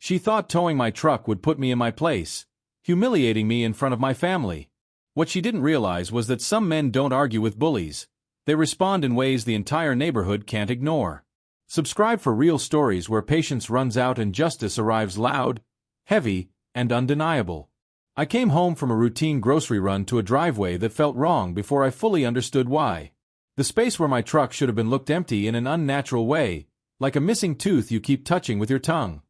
She thought towing my truck would put me in my place, humiliating me in front of my family. What she didn't realize was that some men don't argue with bullies. They respond in ways the entire neighborhood can't ignore. Subscribe for real stories where patience runs out and justice arrives loud, heavy, and undeniable. I came home from a routine grocery run to a driveway that felt wrong before I fully understood why. The space where my truck should have been looked empty in an unnatural way, like a missing tooth you keep touching with your tongue.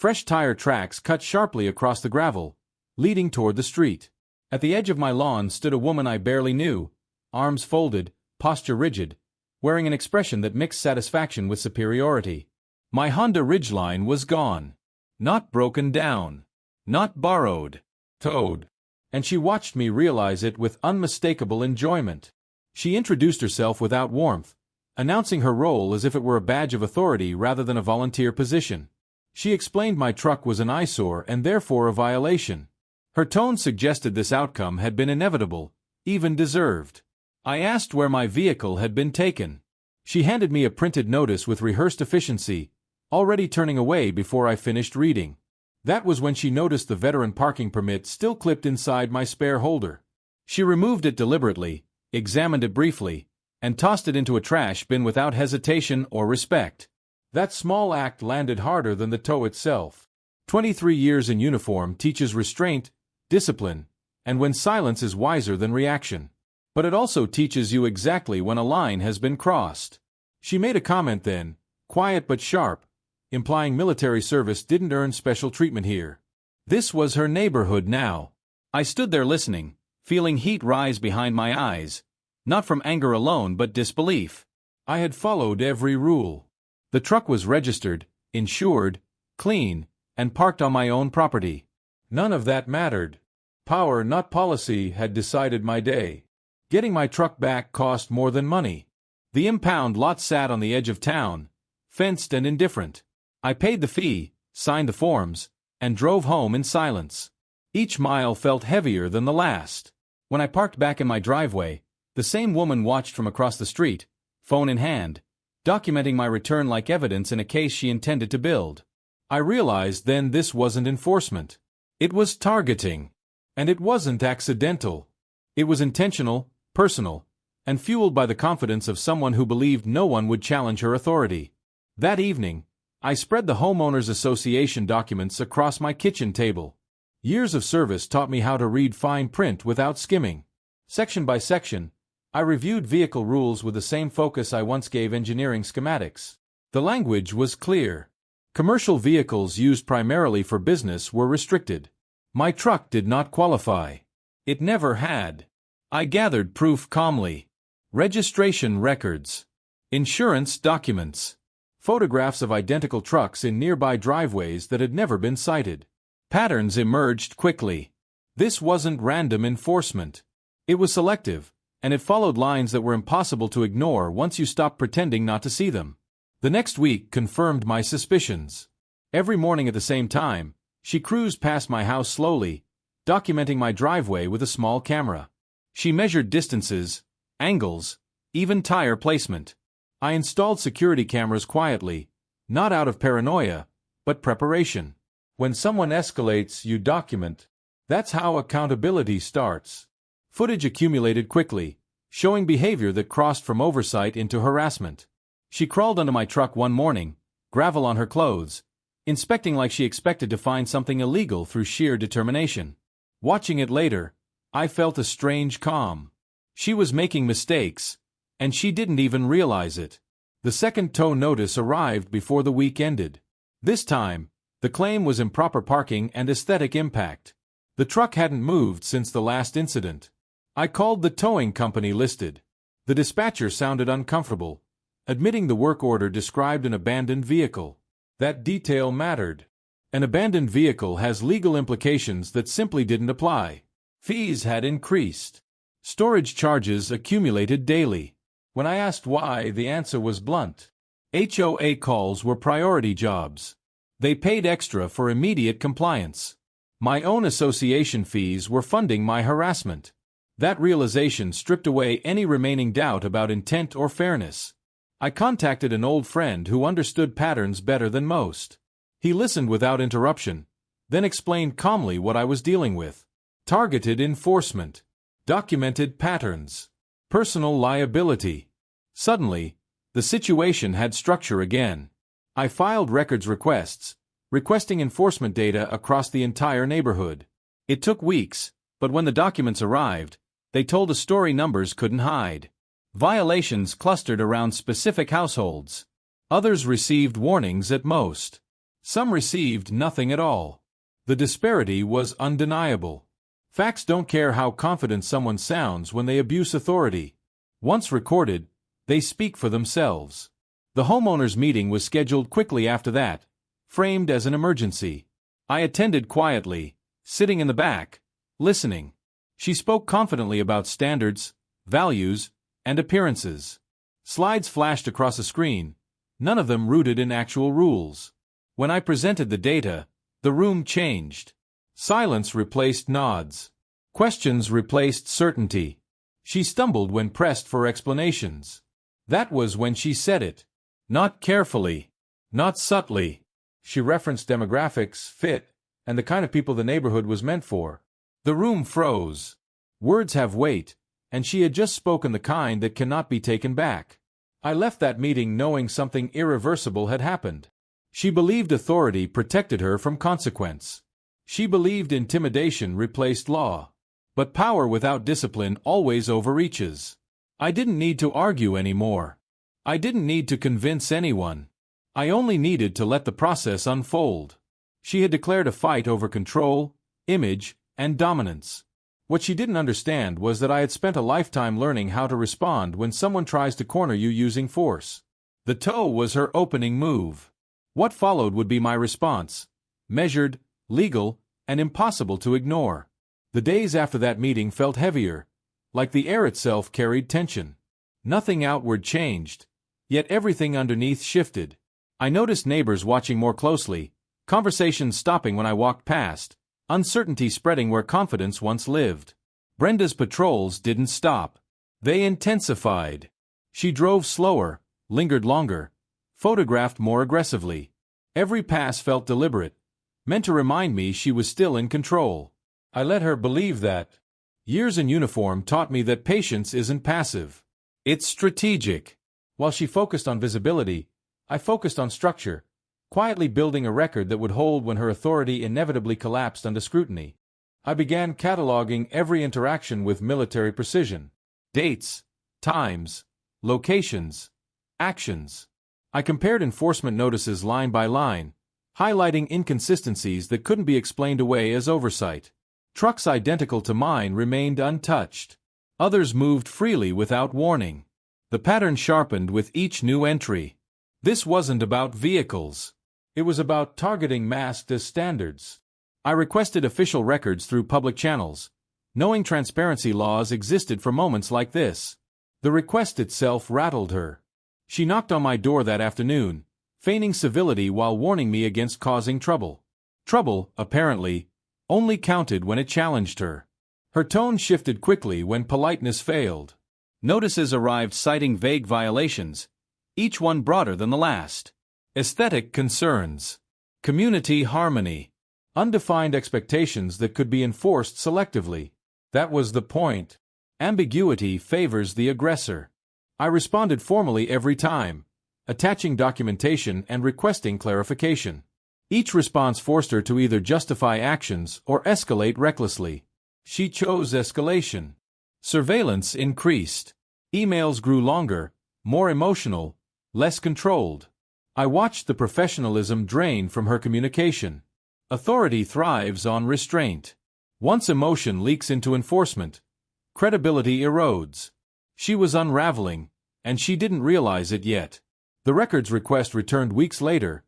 Fresh tire tracks cut sharply across the gravel, leading toward the street. At the edge of my lawn stood a woman I barely knew, arms folded, posture rigid, wearing an expression that mixed satisfaction with superiority. My Honda Ridgeline was gone. Not broken down. Not borrowed. Towed. And she watched me realize it with unmistakable enjoyment. She introduced herself without warmth, announcing her role as if it were a badge of authority rather than a volunteer position. She explained my truck was an eyesore and therefore a violation. Her tone suggested this outcome had been inevitable, even deserved. I asked where my vehicle had been taken. She handed me a printed notice with rehearsed efficiency, already turning away before I finished reading. That was when she noticed the veteran parking permit still clipped inside my spare holder. She removed it deliberately, examined it briefly, and tossed it into a trash bin without hesitation or respect. That small act landed harder than the tow itself. 23 years in uniform teaches restraint, discipline, and when silence is wiser than reaction. But it also teaches you exactly when a line has been crossed. She made a comment then, quiet but sharp, implying military service didn't earn special treatment here. This was her neighborhood now. I stood there listening, feeling heat rise behind my eyes, not from anger alone but disbelief. I had followed every rule. The truck was registered, insured, clean, and parked on my own property. None of that mattered. Power, not policy, had decided my day. Getting my truck back cost more than money. The impound lot sat on the edge of town, fenced and indifferent. I paid the fee, signed the forms, and drove home in silence. Each mile felt heavier than the last. When I parked back in my driveway, the same woman watched from across the street, phone in hand, documenting my return like evidence in a case she intended to build. I realized then this wasn't enforcement. It was targeting. And it wasn't accidental. It was intentional, personal, and fueled by the confidence of someone who believed no one would challenge her authority. That evening, I spread the Homeowners Association documents across my kitchen table. Years of service taught me how to read fine print without skimming. Section by section, I reviewed vehicle rules with the same focus I once gave engineering schematics. The language was clear. Commercial vehicles used primarily for business were restricted. My truck did not qualify. It never had. I gathered proof calmly. Registration records. Insurance documents. Photographs of identical trucks in nearby driveways that had never been cited. Patterns emerged quickly. This wasn't random enforcement. It was selective, and it followed lines that were impossible to ignore once you stopped pretending not to see them. The next week confirmed my suspicions. Every morning at the same time, she cruised past my house slowly, documenting my driveway with a small camera. She measured distances, angles, even tire placement. I installed security cameras quietly, not out of paranoia, but preparation. When someone escalates, you document. That's how accountability starts. Footage accumulated quickly, showing behavior that crossed from oversight into harassment. She crawled onto my truck one morning, gravel on her clothes, inspecting like she expected to find something illegal through sheer determination. Watching it later, I felt a strange calm. She was making mistakes, and she didn't even realize it. The second tow notice arrived before the week ended. This time, the claim was improper parking and aesthetic impact. The truck hadn't moved since the last incident. I called the towing company listed. The dispatcher sounded uncomfortable, admitting the work order described an abandoned vehicle. That detail mattered. An abandoned vehicle has legal implications that simply didn't apply. Fees had increased. Storage charges accumulated daily. When I asked why, the answer was blunt. HOA calls were priority jobs. They paid extra for immediate compliance. My own association fees were funding my harassment. That realization stripped away any remaining doubt about intent or fairness. I contacted an old friend who understood patterns better than most. He listened without interruption, then explained calmly what I was dealing with. Targeted enforcement. Documented patterns. Personal liability. Suddenly, the situation had structure again. I filed records requests, requesting enforcement data across the entire neighborhood. It took weeks, but when the documents arrived, they told a story numbers couldn't hide. Violations clustered around specific households. Others received warnings at most. Some received nothing at all. The disparity was undeniable. Facts don't care how confident someone sounds when they abuse authority. Once recorded, they speak for themselves. The homeowners' meeting was scheduled quickly after that, framed as an emergency. I attended quietly, sitting in the back, listening. She spoke confidently about standards, values, and appearances. Slides flashed across a screen, none of them rooted in actual rules. When I presented the data, the room changed. Silence replaced nods. Questions replaced certainty. She stumbled when pressed for explanations. That was when she said it. Not carefully. Not subtly. She referenced demographics, fit, and the kind of people the neighborhood was meant for. The room froze. Words have weight, and she had just spoken the kind that cannot be taken back. I left that meeting knowing something irreversible had happened. She believed authority protected her from consequence. She believed intimidation replaced law. But power without discipline always overreaches. I didn't need to argue anymore. I didn't need to convince anyone. I only needed to let the process unfold. She had declared a fight over control, image, and dominance. What she didn't understand was that I had spent a lifetime learning how to respond when someone tries to corner you using force. The toe was her opening move. What followed would be my response. Measured, legal, and impossible to ignore. The days after that meeting felt heavier, like the air itself carried tension. Nothing outward changed, yet everything underneath shifted. I noticed neighbors watching more closely, conversations stopping when I walked past, uncertainty spreading where confidence once lived. Brenda's patrols didn't stop. They intensified. She drove slower, lingered longer, photographed more aggressively. Every pass felt deliberate, meant to remind me she was still in control. I let her believe that. Years in uniform taught me that patience isn't passive. It's strategic. While she focused on visibility, I focused on structure, quietly building a record that would hold when her authority inevitably collapsed under scrutiny. I began cataloging every interaction with military precision. Dates, times, locations, actions. I compared enforcement notices line by line, highlighting inconsistencies that couldn't be explained away as oversight. Trucks identical to mine remained untouched. Others moved freely without warning. The pattern sharpened with each new entry. This wasn't about vehicles. It was about targeting masked as standards. I requested official records through public channels, knowing transparency laws existed for moments like this. The request itself rattled her. She knocked on my door that afternoon, feigning civility while warning me against causing trouble. Trouble, apparently, only counted when it challenged her. Her tone shifted quickly when politeness failed. Notices arrived citing vague violations, each one broader than the last. Aesthetic concerns. Community harmony. Undefined expectations that could be enforced selectively. That was the point. Ambiguity favors the aggressor. I responded formally every time, attaching documentation and requesting clarification. Each response forced her to either justify actions or escalate recklessly. She chose escalation. Surveillance increased. Emails grew longer, more emotional, less controlled. I watched the professionalism drain from her communication. Authority thrives on restraint. Once emotion leaks into enforcement, credibility erodes. She was unraveling, and she didn't realize it yet. The records request returned weeks later,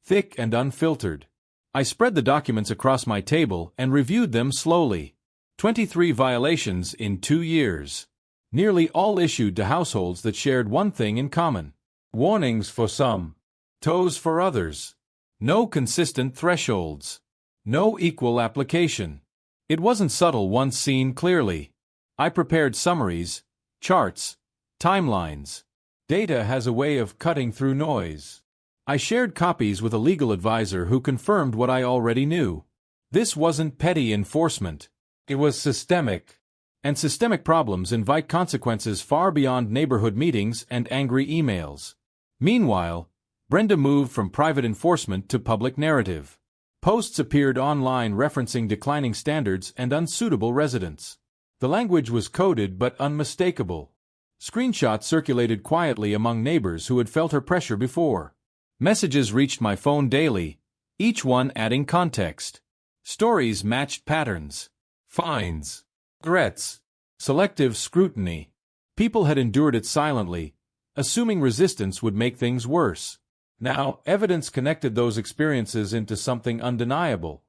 thick and unfiltered. I spread the documents across my table and reviewed them slowly. 23 violations in 2 years. Nearly all issued to households that shared one thing in common. Warnings for some. Toes for others. No consistent thresholds. No equal application. It wasn't subtle once seen clearly. I prepared summaries, charts, timelines. Data has a way of cutting through noise. I shared copies with a legal advisor who confirmed what I already knew. This wasn't petty enforcement. It was systemic. And systemic problems invite consequences far beyond neighborhood meetings and angry emails. Meanwhile, Brenda moved from private enforcement to public narrative. Posts appeared online referencing declining standards and unsuitable residents. The language was coded but unmistakable. Screenshots circulated quietly among neighbors who had felt her pressure before. Messages reached my phone daily, each one adding context. Stories matched patterns. Fines. Threats. Selective scrutiny. People had endured it silently, assuming resistance would make things worse. Now, evidence connected those experiences into something undeniable.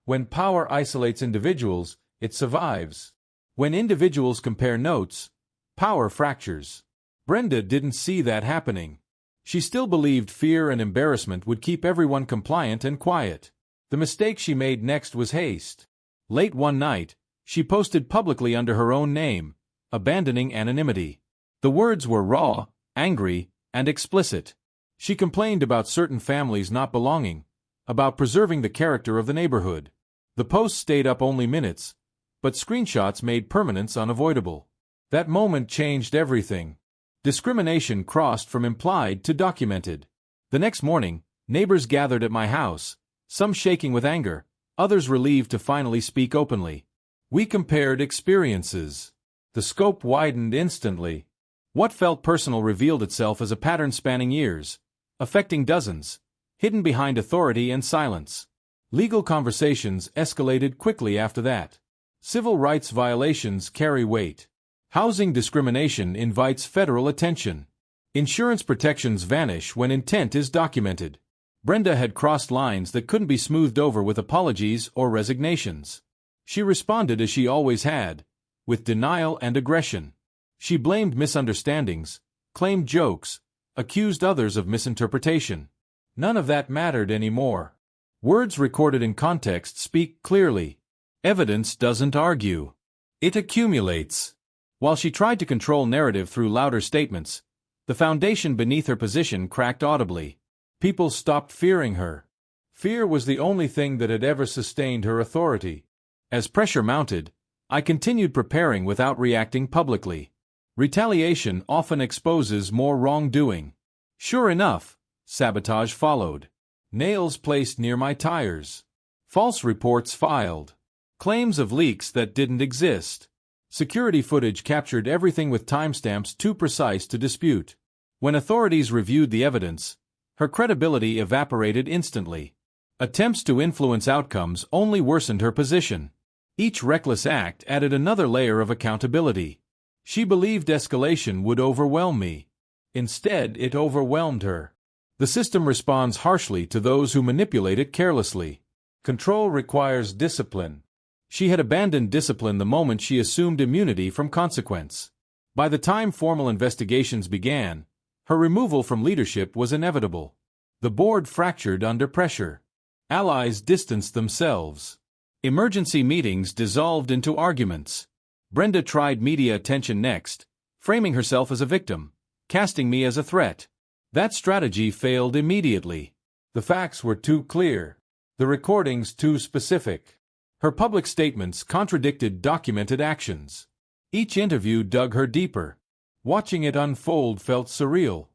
When power isolates individuals, it survives. When individuals compare notes, power fractures. Brenda didn't see that happening. She still believed fear and embarrassment would keep everyone compliant and quiet. The mistake she made next was haste. Late one night, she posted publicly under her own name, abandoning anonymity. The words were raw, angry, and explicit. She complained about certain families not belonging, about preserving the character of the neighborhood. The post stayed up only minutes, but screenshots made permanence unavoidable. That moment changed everything. Discrimination crossed from implied to documented. The next morning, neighbors gathered at my house, some shaking with anger, others relieved to finally speak openly. We compared experiences. The scope widened instantly. What felt personal revealed itself as a pattern spanning years, affecting dozens, hidden behind authority and silence. Legal conversations escalated quickly after that. Civil rights violations carry weight. Housing discrimination invites federal attention. Insurance protections vanish when intent is documented. Brenda had crossed lines that couldn't be smoothed over with apologies or resignations. She responded as she always had, with denial and aggression. She blamed misunderstandings, claimed jokes, accused others of misinterpretation. None of that mattered anymore. Words recorded in context speak clearly. Evidence doesn't argue. It accumulates. While she tried to control narrative through louder statements, the foundation beneath her position cracked audibly. People stopped fearing her. Fear was the only thing that had ever sustained her authority. As pressure mounted, I continued preparing without reacting publicly. Retaliation often exposes more wrongdoing. Sure enough, sabotage followed. Nails placed near my tires. False reports filed. Claims of leaks that didn't exist. Security footage captured everything with timestamps too precise to dispute. When authorities reviewed the evidence, her credibility evaporated instantly. Attempts to influence outcomes only worsened her position. Each reckless act added another layer of accountability. She believed escalation would overwhelm me. Instead, it overwhelmed her. The system responds harshly to those who manipulate it carelessly. Control requires discipline. She had abandoned discipline the moment she assumed immunity from consequence. By the time formal investigations began, her removal from leadership was inevitable. The board fractured under pressure. Allies distanced themselves. Emergency meetings dissolved into arguments. Brenda tried media attention next, framing herself as a victim, casting me as a threat. That strategy failed immediately. The facts were too clear. The recordings too specific. Her public statements contradicted documented actions. Each interview dug her deeper. Watching it unfold felt surreal.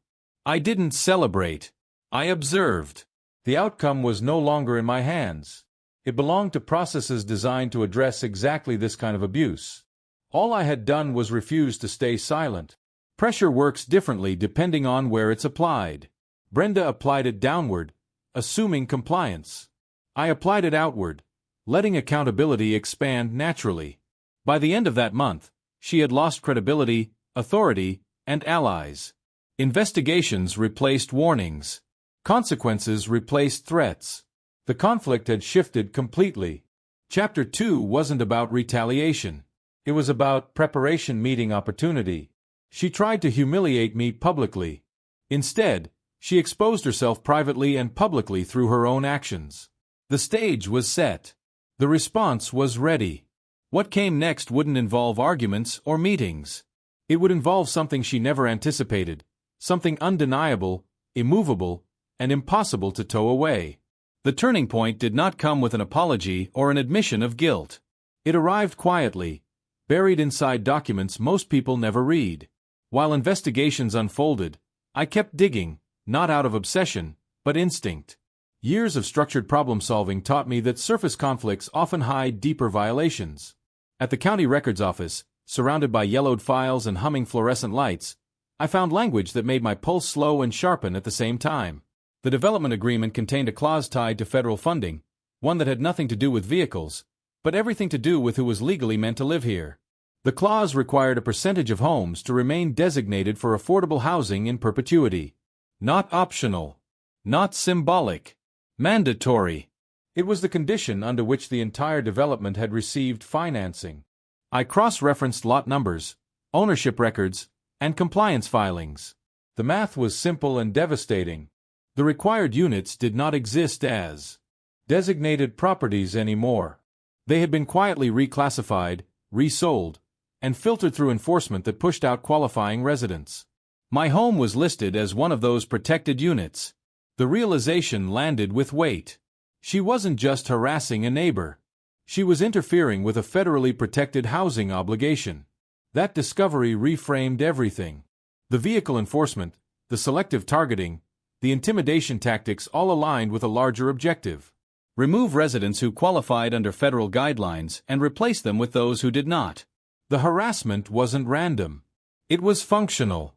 I didn't celebrate. I observed. The outcome was no longer in my hands. It belonged to processes designed to address exactly this kind of abuse. All I had done was refuse to stay silent. Pressure works differently depending on where it's applied. Brenda applied it downward, assuming compliance. I applied it outward, letting accountability expand naturally. By the end of that month, she had lost credibility, authority, and allies. Investigations replaced warnings. Consequences replaced threats. The conflict had shifted completely. Chapter 2 wasn't about retaliation. It was about preparation meeting opportunity. She tried to humiliate me publicly. Instead, she exposed herself privately and publicly through her own actions. The stage was set. The response was ready. What came next wouldn't involve arguments or meetings. It would involve something she never anticipated, something undeniable, immovable, and impossible to tow away. The turning point did not come with an apology or an admission of guilt. It arrived quietly, buried inside documents most people never read. While investigations unfolded, I kept digging, not out of obsession, but instinct. Years of structured problem-solving taught me that surface conflicts often hide deeper violations. At the county records office, surrounded by yellowed files and humming fluorescent lights, I found language that made my pulse slow and sharpen at the same time. The development agreement contained a clause tied to federal funding, one that had nothing to do with vehicles, but everything to do with who was legally meant to live here. The clause required a percentage of homes to remain designated for affordable housing in perpetuity. Not optional. Not symbolic. Mandatory. It was the condition under which the entire development had received financing. I cross-referenced lot numbers, ownership records, and compliance filings. The math was simple and devastating. The required units did not exist as designated properties anymore. They had been quietly reclassified, resold, and filtered through enforcement that pushed out qualifying residents. My home was listed as one of those protected units. The realization landed with weight. She wasn't just harassing a neighbor. She was interfering with a federally protected housing obligation. That discovery reframed everything. The vehicle enforcement, the selective targeting, the intimidation tactics all aligned with a larger objective. Remove residents who qualified under federal guidelines and replace them with those who did not. The harassment wasn't random. It was functional.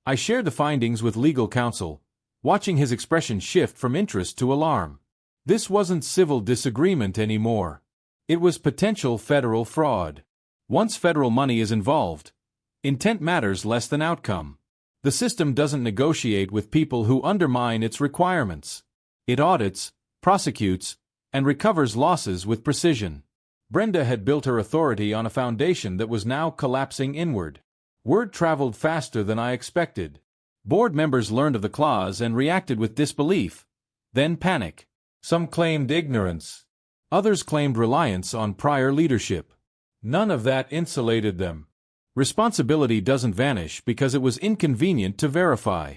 I shared the findings with legal counsel, watching his expression shift from interest to alarm. This wasn't civil disagreement anymore. It was potential federal fraud. Once federal money is involved, intent matters less than outcome. The system doesn't negotiate with people who undermine its requirements. It audits, prosecutes, and recovers losses with precision. Brenda had built her authority on a foundation that was now collapsing inward. Word traveled faster than I expected. Board members learned of the clause and reacted with disbelief, then panic. Some claimed ignorance. Others claimed reliance on prior leadership. None of that insulated them. Responsibility doesn't vanish because it was inconvenient to verify.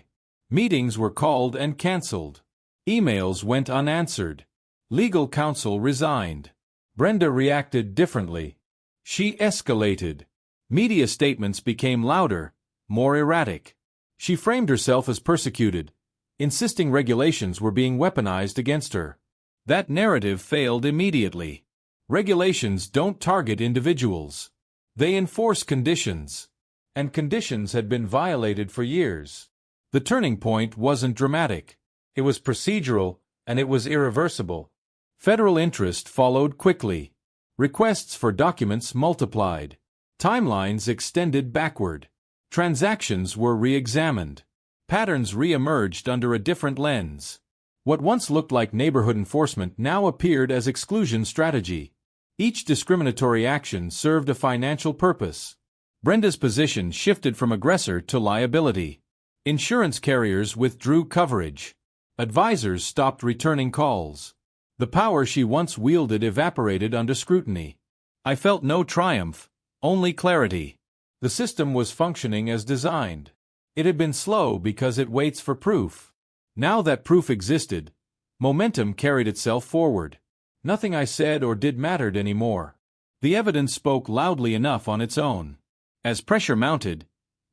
Meetings were called and canceled. Emails went unanswered. Legal counsel resigned. Brenda reacted differently. She escalated. Media statements became louder, more erratic. She framed herself as persecuted, insisting regulations were being weaponized against her. That narrative failed immediately. Regulations don't target individuals. They enforce conditions. And conditions had been violated for years. The turning point wasn't dramatic. It was procedural, and it was irreversible. Federal interest followed quickly. Requests for documents multiplied. Timelines extended backward. Transactions were re-examined. Patterns re-emerged under a different lens. What once looked like neighborhood enforcement now appeared as exclusion strategy. Each discriminatory action served a financial purpose. Brenda's position shifted from aggressor to liability. Insurance carriers withdrew coverage. Advisors stopped returning calls. The power she once wielded evaporated under scrutiny. I felt no triumph, only clarity. The system was functioning as designed. It had been slow because it waits for proof. Now that proof existed, momentum carried itself forward. Nothing I said or did mattered anymore. The evidence spoke loudly enough on its own. As pressure mounted,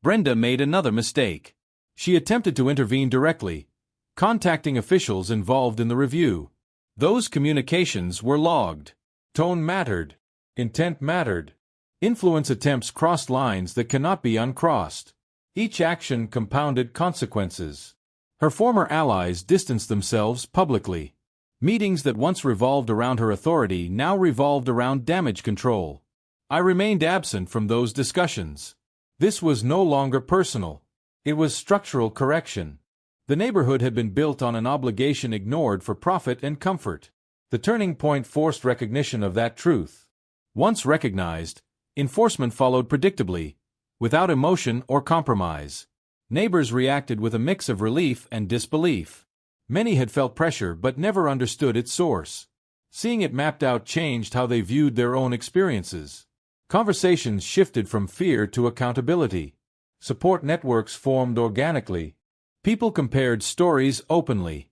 Brenda made another mistake. She attempted to intervene directly, contacting officials involved in the review. Those communications were logged. Tone mattered. Intent mattered. Influence attempts crossed lines that cannot be uncrossed. Each action compounded consequences. Her former allies distanced themselves publicly. Meetings that once revolved around her authority now revolved around damage control. I remained absent from those discussions. This was no longer personal. It was structural correction. The neighborhood had been built on an obligation ignored for profit and comfort. The turning point forced recognition of that truth. Once recognized, enforcement followed predictably, without emotion or compromise. Neighbors reacted with a mix of relief and disbelief. Many had felt pressure but never understood its source. Seeing it mapped out changed how they viewed their own experiences. Conversations shifted from fear to accountability. Support networks formed organically. People compared stories openly.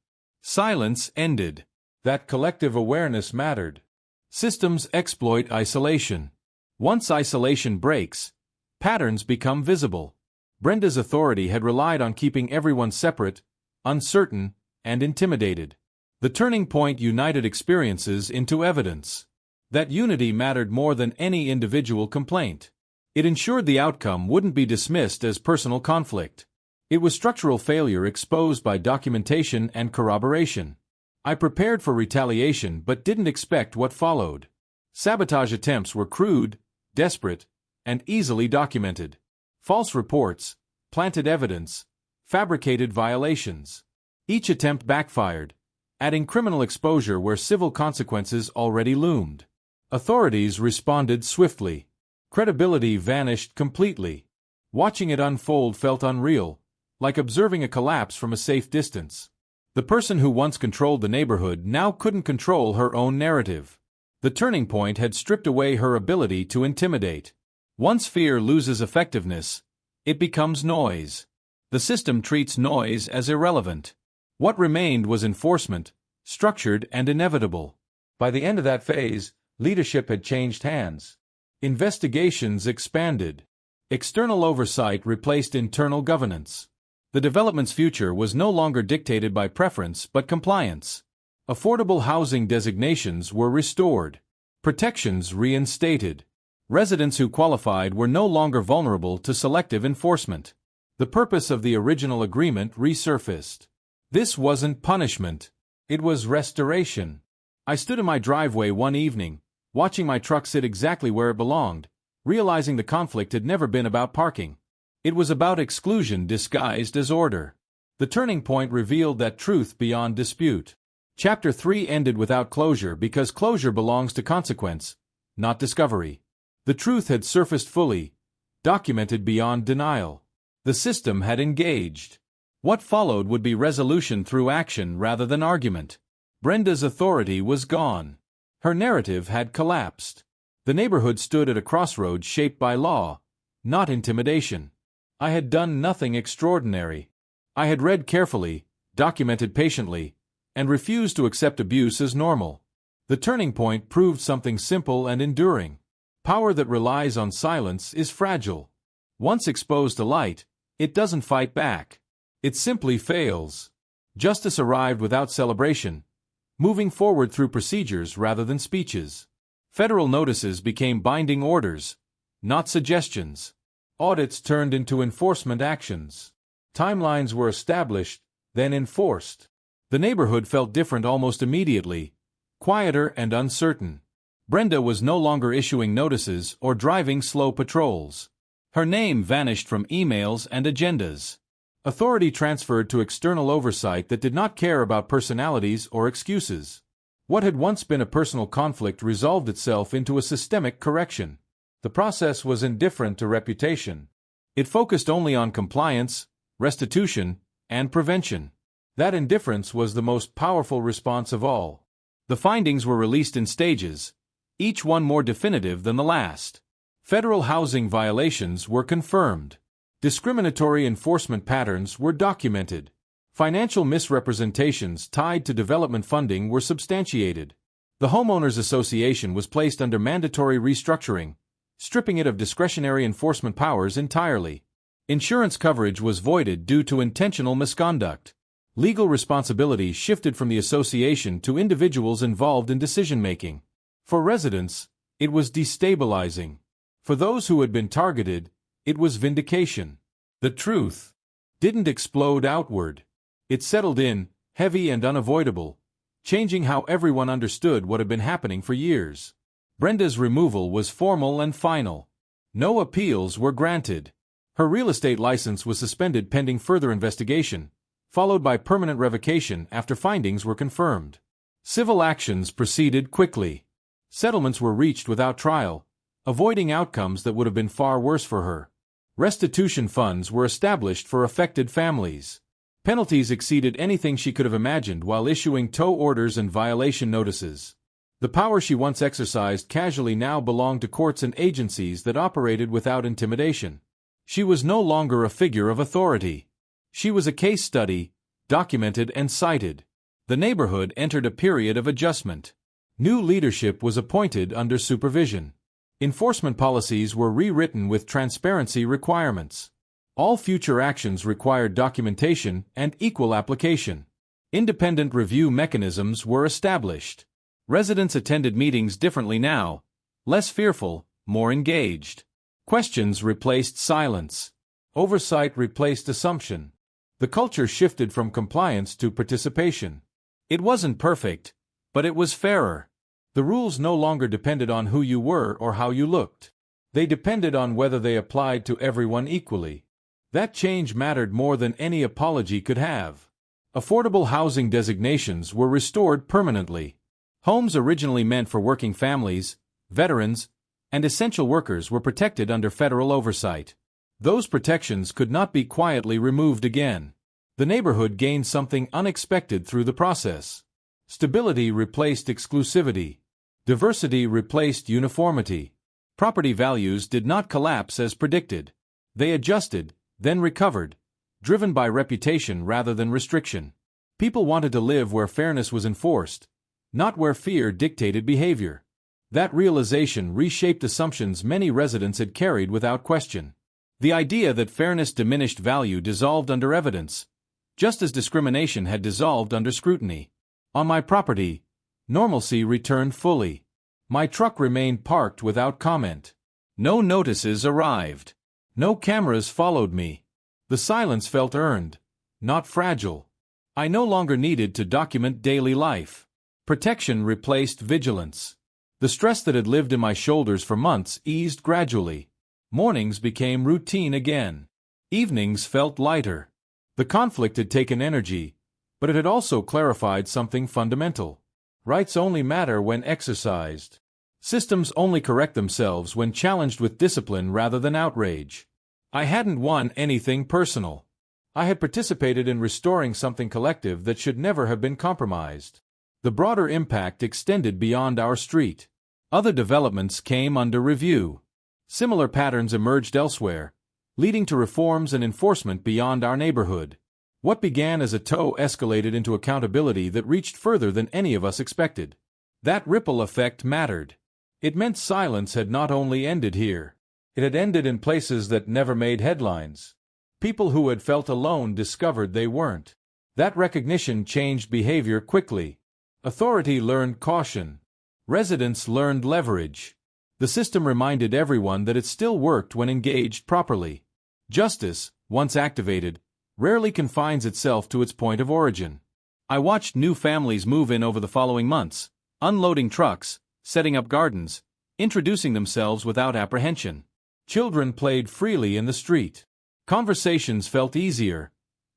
Silence ended. That collective awareness mattered. Systems exploit isolation. Once isolation breaks, patterns become visible. Brenda's authority had relied on keeping everyone separate, uncertain, and intimidated. The turning point united experiences into evidence. That unity mattered more than any individual complaint. It ensured the outcome wouldn't be dismissed as personal conflict. It was structural failure exposed by documentation and corroboration. I prepared for retaliation but didn't expect what followed. Sabotage attempts were crude, desperate, and easily documented. False reports, planted evidence, fabricated violations. Each attempt backfired, adding criminal exposure where civil consequences already loomed. Authorities responded swiftly. Credibility vanished completely. Watching it unfold felt unreal, like observing a collapse from a safe distance. The person who once controlled the neighborhood now couldn't control her own narrative. The turning point had stripped away her ability to intimidate. Once fear loses effectiveness, it becomes noise. The system treats noise as irrelevant. What remained was enforcement, structured and inevitable. By the end of that phase, leadership had changed hands. Investigations expanded. External oversight replaced internal governance. The development's future was no longer dictated by preference but compliance. Affordable housing designations were restored. Protections reinstated. Residents who qualified were no longer vulnerable to selective enforcement. The purpose of the original agreement resurfaced. This wasn't punishment. It was restoration. I stood in my driveway one evening, watching my truck sit exactly where it belonged, realizing the conflict had never been about parking. It was about exclusion disguised as order. The turning point revealed that truth beyond dispute. Chapter 3 ended without closure because closure belongs to consequence, not discovery. The truth had surfaced fully, documented beyond denial. The system had engaged. What followed would be resolution through action rather than argument. Brenda's authority was gone. Her narrative had collapsed. The neighborhood stood at a crossroads shaped by law, not intimidation. I had done nothing extraordinary. I had read carefully, documented patiently, and refused to accept abuse as normal. The turning point proved something simple and enduring. Power that relies on silence is fragile. Once exposed to light, it doesn't fight back. It simply fails. Justice arrived without celebration, moving forward through procedures rather than speeches. Federal notices became binding orders, not suggestions. Audits turned into enforcement actions. Timelines were established, then enforced. The neighborhood felt different almost immediately, quieter and uncertain. Brenda was no longer issuing notices or driving slow patrols. Her name vanished from emails and agendas. Authority transferred to external oversight that did not care about personalities or excuses. What had once been a personal conflict resolved itself into a systemic correction. The process was indifferent to reputation. It focused only on compliance, restitution, and prevention. That indifference was the most powerful response of all. The findings were released in stages, each one more definitive than the last. Federal housing violations were confirmed. Discriminatory enforcement patterns were documented. Financial misrepresentations tied to development funding were substantiated. The Homeowners Association was placed under mandatory restructuring, stripping it of discretionary enforcement powers entirely. Insurance coverage was voided due to intentional misconduct. Legal responsibility shifted from the association to individuals involved in decision-making. For residents, it was destabilizing. For those who had been targeted, it was vindication. The truth didn't explode outward. It settled in, heavy and unavoidable, changing how everyone understood what had been happening for years. Brenda's removal was formal and final. No appeals were granted. Her real estate license was suspended pending further investigation, followed by permanent revocation after findings were confirmed. Civil actions proceeded quickly. Settlements were reached without trial, avoiding outcomes that would have been far worse for her. Restitution funds were established for affected families. Penalties exceeded anything she could have imagined while issuing tow orders and violation notices. The power she once exercised casually now belonged to courts and agencies that operated without intimidation. She was no longer a figure of authority. She was a case study, documented and cited. The neighborhood entered a period of adjustment. New leadership was appointed under supervision. Enforcement policies were rewritten with transparency requirements. All future actions required documentation and equal application. Independent review mechanisms were established. Residents attended meetings differently now, less fearful, more engaged. Questions replaced silence. Oversight replaced assumption. The culture shifted from compliance to participation. It wasn't perfect, but it was fairer. The rules no longer depended on who you were or how you looked. They depended on whether they applied to everyone equally. That change mattered more than any apology could have. Affordable housing designations were restored permanently. Homes originally meant for working families, veterans, and essential workers were protected under federal oversight. Those protections could not be quietly removed again. The neighborhood gained something unexpected through the process. Stability replaced exclusivity. Diversity replaced uniformity. Property values did not collapse as predicted. They adjusted, then recovered, driven by reputation rather than restriction. People wanted to live where fairness was enforced, not where fear dictated behavior. That realization reshaped assumptions many residents had carried without question. The idea that fairness diminished value dissolved under evidence, just as discrimination had dissolved under scrutiny. On my property, normalcy returned fully. My truck remained parked without comment. No notices arrived. No cameras followed me. The silence felt earned, not fragile. I no longer needed to document daily life. Protection replaced vigilance. The stress that had lived in my shoulders for months eased gradually. Mornings became routine again. Evenings felt lighter. The conflict had taken energy, but it had also clarified something fundamental. Rights only matter when exercised. Systems only correct themselves when challenged with discipline rather than outrage. I hadn't won anything personal. I had participated in restoring something collective that should never have been compromised. The broader impact extended beyond our street. Other developments came under review. Similar patterns emerged elsewhere, leading to reforms and enforcement beyond our neighborhood. What began as a tow escalated into accountability that reached further than any of us expected. That ripple effect mattered. It meant silence had not only ended here. It had ended in places that never made headlines. People who had felt alone discovered they weren't. That recognition changed behavior quickly. Authority learned caution. Residents learned leverage. The system reminded everyone that it still worked when engaged properly. Justice, once activated, rarely confines itself to its point of origin. I watched new families move in over the following months, unloading trucks, setting up gardens, introducing themselves without apprehension. Children played freely in the street. Conversations felt easier,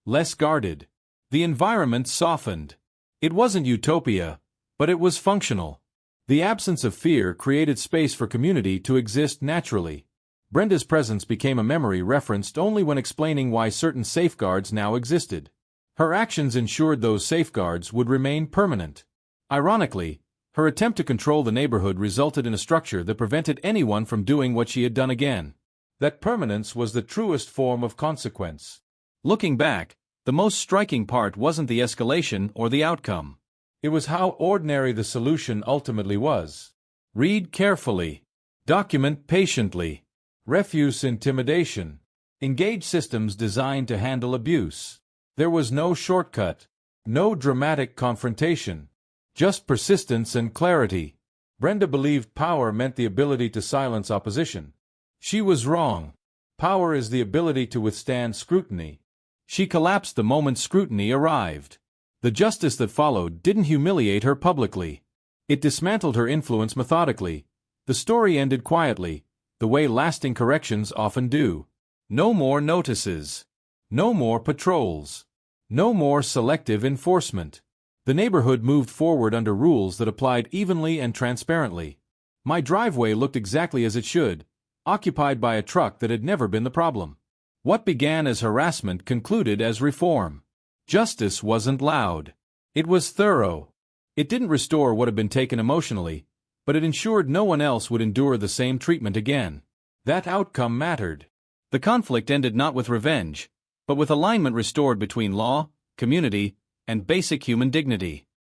less guarded. The environment softened. It wasn't utopia, but it was functional. The absence of fear created space for community to exist naturally. Brenda's presence became a memory referenced only when explaining why certain safeguards now existed. Her actions ensured those safeguards would remain permanent. Ironically, her attempt to control the neighborhood resulted in a structure that prevented anyone from doing what she had done again. That permanence was the truest form of consequence. Looking back, the most striking part wasn't the escalation or the outcome. It was how ordinary the solution ultimately was. Read carefully. Document patiently. Refuse intimidation. Engage systems designed to handle abuse. There was no shortcut. No dramatic confrontation. Just persistence and clarity. Brenda believed power meant the ability to silence opposition. She was wrong. Power is the ability to withstand scrutiny. She collapsed the moment scrutiny arrived. The justice that followed didn't humiliate her publicly. It dismantled her influence methodically. The story ended quietly, the way lasting corrections often do. No more notices. No more patrols. No more selective enforcement. The neighborhood moved forward under rules that applied evenly and transparently. My driveway looked exactly as it should, occupied by a truck that had never been the problem. What began as harassment concluded as reform. Justice wasn't loud. It was thorough. It didn't restore what had been taken emotionally, but it ensured no one else would endure the same treatment again. That outcome mattered. The conflict ended not with revenge, but with alignment restored between law, community, and basic human dignity.